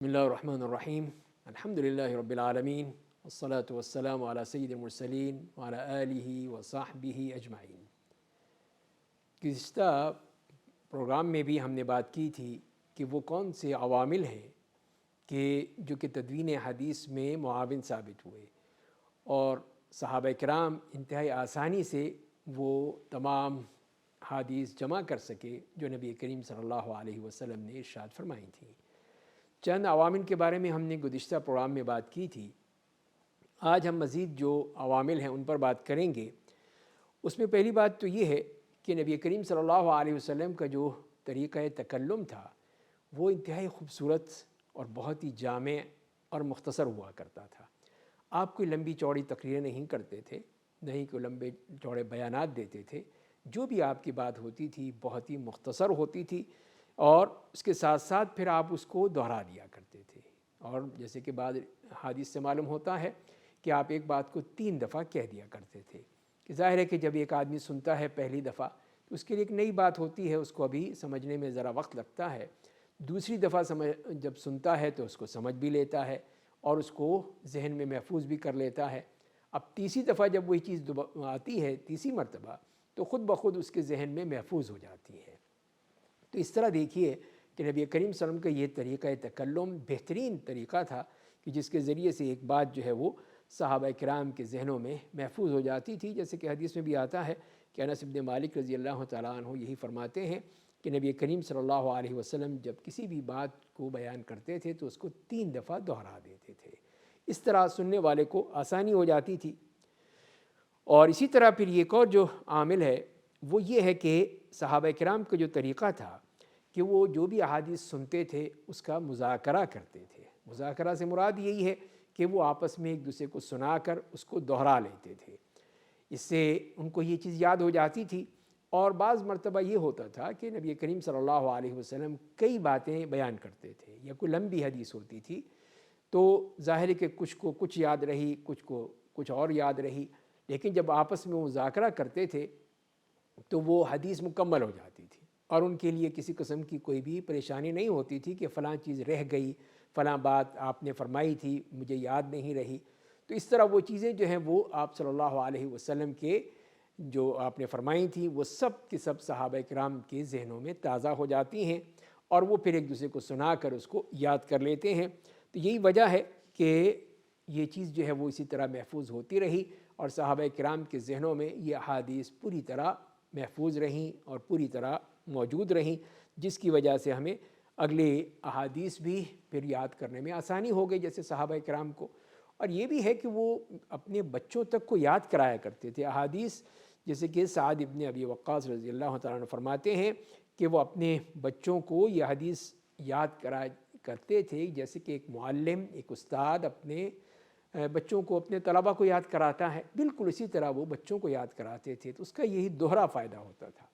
بسم اللہ الرحمن الرحیم الحمد للہ رب العالمین والصلاة والسلام علی سید المرسلین وعلی آلہ وصحبہ اجمعین۔ گزشتہ پروگرام میں بھی ہم نے بات کی تھی کہ وہ کون سے عوامل ہیں جو کہ تدوین حدیث میں معاون ثابت ہوئے اور صحابہ کرام انتہائی آسانی سے وہ تمام حدیث جمع کر سکے جو نبی کریم صلی اللہ علیہ وسلم نے ارشاد فرمائی تھیں۔ چند عوامل کے بارے میں ہم نے گزشتہ پروگرام میں بات کی تھی۔ آج ہم مزید جو عوامل ہیں ان پر بات کریں گے۔ اس میں پہلی بات تو یہ ہے کہ نبی کریم صلی اللہ علیہ وسلم کا جو طریقہ تکلم تھا وہ انتہائی خوبصورت اور بہت ہی جامع اور مختصر ہوا کرتا تھا۔ آپ کوئی لمبی چوڑی تقریریں نہیں کرتے تھے، نہ ہی کوئی لمبے چوڑے بیانات دیتے تھے۔ جو بھی آپ کی بات ہوتی تھی بہت ہی مختصر ہوتی تھی اور اس کے ساتھ ساتھ پھر آپ اس کو دہرا دیا کرتے تھے۔ اور جیسے کہ بعض حدیث سے معلوم ہوتا ہے کہ آپ ایک بات کو 3 دفعہ کہہ دیا کرتے تھے کہ ظاہر ہے کہ جب ایک آدمی سنتا ہے پہلی دفعہ تو اس کے لیے ایک نئی بات ہوتی ہے، اس کو ابھی سمجھنے میں ذرا وقت لگتا ہے۔ دوسری دفعہ جب سنتا ہے تو اس کو سمجھ بھی لیتا ہے اور اس کو ذہن میں محفوظ بھی کر لیتا ہے۔ اب تیسری دفعہ جب وہی چیز آتی ہے، تیسری مرتبہ، تو خود بخود اس کے ذہن میں محفوظ ہو جاتی ہے۔ تو اس طرح دیکھیے کہ نبی کریم صلی اللہ علیہ وسلم کا یہ طریقہ تکلم بہترین طریقہ تھا کہ جس کے ذریعے سے ایک بات جو ہے وہ صحابہ کرام کے ذہنوں میں محفوظ ہو جاتی تھی۔ جیسے کہ حدیث میں بھی آتا ہے کہ انس بن مالک رضی اللہ تعالیٰ عنہ یہی فرماتے ہیں کہ نبی کریم صلی اللہ علیہ وسلم جب کسی بھی بات کو بیان کرتے تھے تو اس کو 3 دفعہ دہرا دیتے تھے۔ اس طرح سننے والے کو آسانی ہو جاتی تھی۔ اور اسی طرح پھر ایک اور جو عامل ہے وہ یہ ہے کہ صحابہ کرام کا جو طریقہ تھا کہ وہ جو بھی احادیث سنتے تھے اس کا مذاکرہ کرتے تھے۔ مذاکرہ سے مراد یہی ہے کہ وہ آپس میں ایک دوسرے کو سنا کر اس کو دہرا لیتے تھے۔ اس سے ان کو یہ چیز یاد ہو جاتی تھی۔ اور بعض مرتبہ یہ ہوتا تھا کہ نبی کریم صلی اللہ علیہ وسلم کئی باتیں بیان کرتے تھے یا کوئی لمبی حدیث ہوتی تھی تو ظاہر ہے کہ کچھ کو کچھ یاد رہی، کچھ کو کچھ اور یاد رہی، لیکن جب آپس میں وہ مذاکرہ کرتے تھے تو وہ حدیث مکمل ہو جاتی تھی اور ان کے لیے کسی قسم کی کوئی بھی پریشانی نہیں ہوتی تھی کہ فلاں چیز رہ گئی، فلاں بات آپ نے فرمائی تھی مجھے یاد نہیں رہی۔ تو اس طرح وہ چیزیں جو ہیں وہ آپ صلی اللہ علیہ وسلم کے جو آپ نے فرمائی تھیں وہ سب کے سب صحابہ کرام کے ذہنوں میں تازہ ہو جاتی ہیں اور وہ پھر ایک دوسرے کو سنا کر اس کو یاد کر لیتے ہیں۔ تو یہی وجہ ہے کہ یہ چیز جو ہے وہ اسی طرح محفوظ ہوتی رہی اور صحابہ کرام کے ذہنوں میں یہ احادیث پوری طرح محفوظ رہیں اور پوری طرح موجود رہیں، جس کی وجہ سے ہمیں اگلے احادیث بھی پھر یاد کرنے میں آسانی ہو گئی جیسے صحابہ کرام کو۔ اور یہ بھی ہے کہ وہ اپنے بچوں تک کو یاد کرایا کرتے تھے احادیث، جیسے کہ سعد ابن ابی وقاص رضی اللہ تعالیٰ عنہ فرماتے ہیں کہ وہ اپنے بچوں کو یہ حدیث یاد کرایا کرتے تھے جیسے کہ ایک معلم، ایک استاد اپنے بچوں کو، اپنے طلبہ کو یاد کراتا ہے، بالکل اسی طرح وہ بچوں کو یاد کراتے تھے۔ تو اس کا یہی دوہرا فائدہ ہوتا تھا۔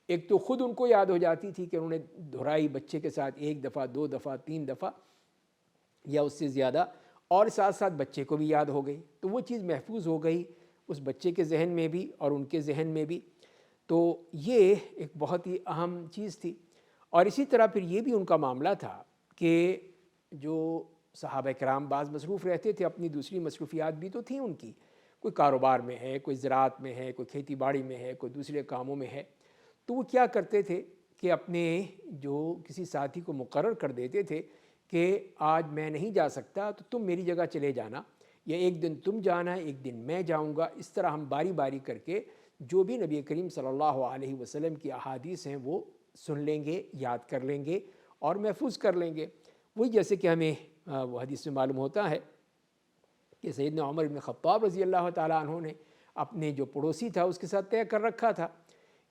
ایک تو خود ان کو یاد ہو جاتی تھی کہ انہوں نے دہرائی بچے کے ساتھ 1 دفعہ 2 دفعہ 3 دفعہ یا اس سے زیادہ، اور ساتھ ساتھ بچے کو بھی یاد ہو گئی، تو وہ چیز محفوظ ہو گئی اس بچے کے ذہن میں بھی اور ان کے ذہن میں بھی۔ تو یہ ایک بہت ہی اہم چیز تھی۔ اور اسی طرح پھر یہ بھی ان کا معاملہ تھا کہ جو صحابہ کرام بعض مصروف رہتے تھے، اپنی دوسری مصروفیات بھی تو تھیں ان کی، کوئی کاروبار میں ہے، کوئی زراعت میں ہے، کوئی کھیتی باڑی میں ہے، کوئی دوسرے کاموں میں ہے، تو وہ کیا کرتے تھے کہ اپنے جو کسی ساتھی کو مقرر کر دیتے تھے کہ آج میں نہیں جا سکتا تو تم میری جگہ چلے جانا، یا ایک دن تم جانا ہے ایک دن میں جاؤں گا۔ اس طرح ہم باری باری کر کے جو بھی نبی کریم صلی اللہ علیہ وسلم کی احادیث ہیں وہ سن لیں گے، یاد کر لیں گے اور محفوظ کر لیں گے۔ وہی جیسے کہ ہمیں وہ حدیث میں معلوم ہوتا ہے کہ سیدنا عمر بن خطاب رضی اللہ تعالیٰ عنہ نے اپنے جو پڑوسی تھا اس کے ساتھ طے کر رکھا تھا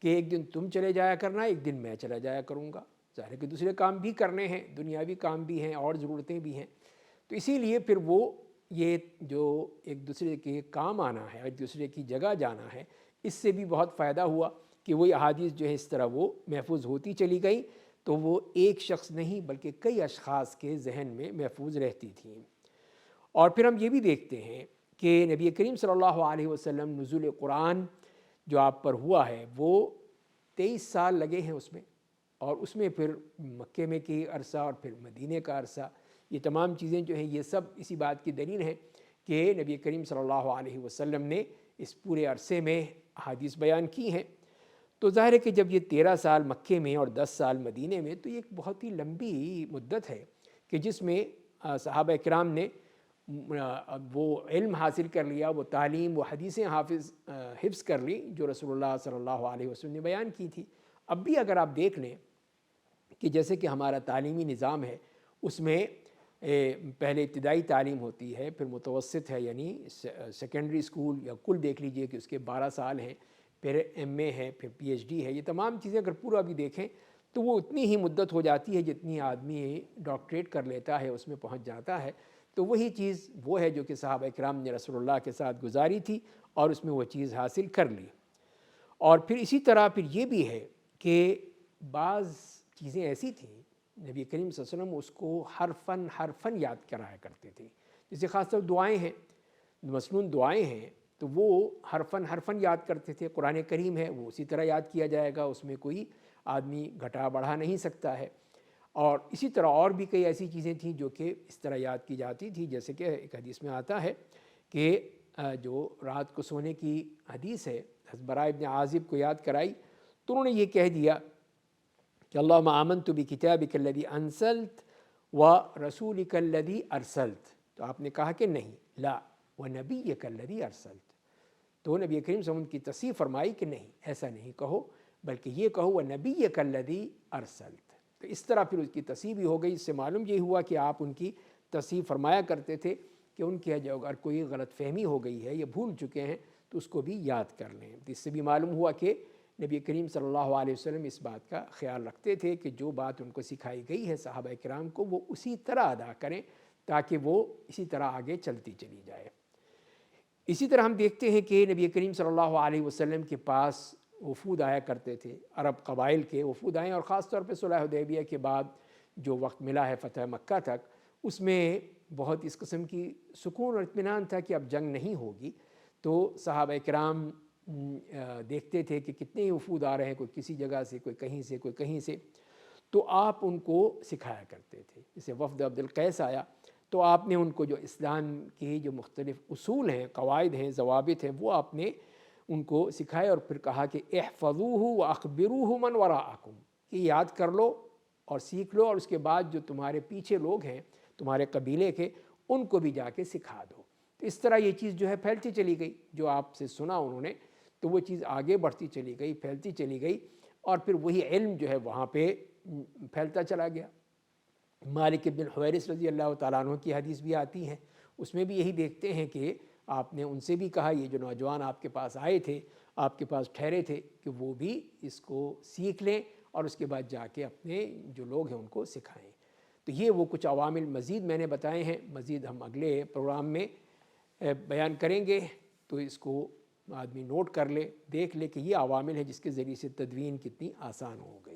کہ ایک دن تم چلے جایا کرنا، ایک دن میں چلا جایا کروں گا۔ ظاہر ہے کہ دوسرے کام بھی کرنے ہیں، دنیاوی کام بھی ہیں اور ضرورتیں بھی ہیں، تو اسی لیے پھر وہ یہ جو ایک دوسرے کے کام آنا ہے، ایک دوسرے کی جگہ جانا ہے، اس سے بھی بہت فائدہ ہوا کہ وہی احادیث جو ہے اس طرح وہ محفوظ ہوتی چلی گئی، تو وہ ایک شخص نہیں بلکہ کئی اشخاص کے ذہن میں محفوظ رہتی تھیں۔ اور پھر ہم یہ بھی دیکھتے ہیں کہ نبی کریم صلی اللہ علیہ وسلم نزول قرآن جو آپ پر ہوا ہے وہ 23 سال لگے ہیں اس میں، اور اس میں پھر مکے میں کی عرصہ اور پھر مدینے کا عرصہ، یہ تمام چیزیں جو ہیں یہ سب اسی بات کی دلیل ہیں کہ نبی کریم صلی اللہ علیہ وسلم نے اس پورے عرصے میں احادیث بیان کی ہیں۔ تو ظاہر ہے کہ جب یہ 13 سال مکے میں اور 10 سال مدینے میں، تو یہ ایک بہت ہی لمبی مدت ہے کہ جس میں صحابہ کرام نے وہ علم حاصل کر لیا، وہ تعلیم، وہ حدیثیں حفظ کر لی جو رسول اللہ صلی اللہ علیہ وسلم نے بیان کی تھی۔ اب بھی اگر آپ دیکھ لیں کہ جیسے کہ ہمارا تعلیمی نظام ہے، اس میں پہلے ابتدائی تعلیم ہوتی ہے، پھر متوسط ہے یعنی سیکنڈری اسکول، یا کل دیکھ لیجئے کہ اس کے 12 سال ہیں، پھر ایم اے ہے، پھر پی ایچ ڈی ہے۔ یہ تمام چیزیں اگر پورا بھی دیکھیں تو وہ اتنی ہی مدت ہو جاتی ہے جتنی آدمی ڈاکٹریٹ کر لیتا ہے، اس میں پہنچ جاتا ہے۔ تو وہی چیز وہ ہے جو کہ صحابہ کرام نے رسول اللہ کے ساتھ گزاری تھی اور اس میں وہ چیز حاصل کر لی۔ اور پھر اسی طرح پھر یہ بھی ہے کہ بعض چیزیں ایسی تھیں نبی کریم صلی اللہ علیہ وسلم اس کو حرفاً یاد کرایا کرتے تھے، جیسے خاص طور دعائیں ہیں، مسنون دعائیں ہیں، تو وہ حرفاً یاد کرتے تھے۔ قرآن کریم ہے وہ اسی طرح یاد کیا جائے گا، اس میں کوئی آدمی گھٹا بڑھا نہیں سکتا ہے۔ اور اسی طرح اور بھی کئی ایسی چیزیں تھیں جو کہ اس طرح یاد کی جاتی تھی، جیسے کہ ایک حدیث میں آتا ہے کہ جو رات کو سونے کی حدیث ہے، حضرت براء ابن عازب کو یاد کرائی تو انہوں نے یہ کہہ دیا کہ اللہم آمنت بکتابک الذی انزلت ورسولک الذی ارسلت، تو آپ نے کہا کہ نہیں، لا ونبیک الذی ارسلت، تو نبی کریم صلی اللہ علیہ وسلم کی تصحیح فرمائی کہ نہیں، ایسا نہیں کہو، بلکہ یہ کہو ونبیک الذی ارسلت۔ تو اس طرح پھر اس کی تصحیح بھی ہو گئی۔ اس سے معلوم یہ ہوا کہ آپ ان کی تصحیح فرمایا کرتے تھے کہ ان کی جو اگر کوئی غلط فہمی ہو گئی ہے یا بھول چکے ہیں تو اس کو بھی یاد کر لیں۔ اس سے بھی معلوم ہوا کہ نبی کریم صلی اللہ علیہ وسلم اس بات کا خیال رکھتے تھے کہ جو بات ان کو سکھائی گئی ہے صحابہ کرام کو، وہ اسی طرح ادا کریں تاکہ وہ اسی طرح آگے چلتی چلی جائے۔ اسی طرح ہم دیکھتے ہیں کہ نبی کریم صلی اللہ علیہ وسلم کے پاس وفود آیا کرتے تھے، عرب قبائل کے وفود آئے، اور خاص طور پہ صلح حدیبیہ کے بعد جو وقت ملا ہے فتح مکہ تک، اس میں بہت اس قسم کی سکون اور اطمینان تھا کہ اب جنگ نہیں ہوگی۔ تو صحابہ کرام دیکھتے تھے کہ کتنے ہی وفود آ رہے ہیں، کوئی کسی جگہ سے، کوئی کہیں سے، کوئی کہیں سے، تو آپ ان کو سکھایا کرتے تھے۔ جیسے وفد عبد القیس آیا تو آپ نے ان کو جو اسلام کی جو مختلف اصول ہیں، قواعد ہیں، ضوابط ہیں، وہ آپ نے ان کو سکھائے، اور پھر کہا کہ احفظوہ واخبروہ من وراءکم، کہ یاد کر لو اور سیکھ لو، اور اس کے بعد جو تمہارے پیچھے لوگ ہیں تمہارے قبیلے کے، ان کو بھی جا کے سکھا دو۔ تو اس طرح یہ چیز جو ہے پھیلتی چلی گئی، جو آپ سے سنا انہوں نے تو وہ چیز آگے بڑھتی چلی گئی، پھیلتی چلی گئی، اور پھر وہی علم جو ہے وہاں پہ پھیلتا چلا گیا۔ مالک بن حویرث رضی اللہ تعالیٰ عنہ کی حدیث بھی آتی ہے، اس میں بھی یہی دیکھتے ہیں کہ آپ نے ان سے بھی کہا، یہ جو نوجوان آپ کے پاس آئے تھے، آپ کے پاس ٹھہرے تھے، کہ وہ بھی اس کو سیکھ لیں اور اس کے بعد جا کے اپنے جو لوگ ہیں ان کو سکھائیں۔ تو یہ وہ کچھ عوامل مزید میں نے بتائے ہیں، مزید ہم اگلے پروگرام میں بیان کریں گے، تو اس کو آدمی نوٹ کر لے، دیکھ لے کہ یہ عوامل ہیں جس کے ذریعے سے تدوین کتنی آسان ہو گئی۔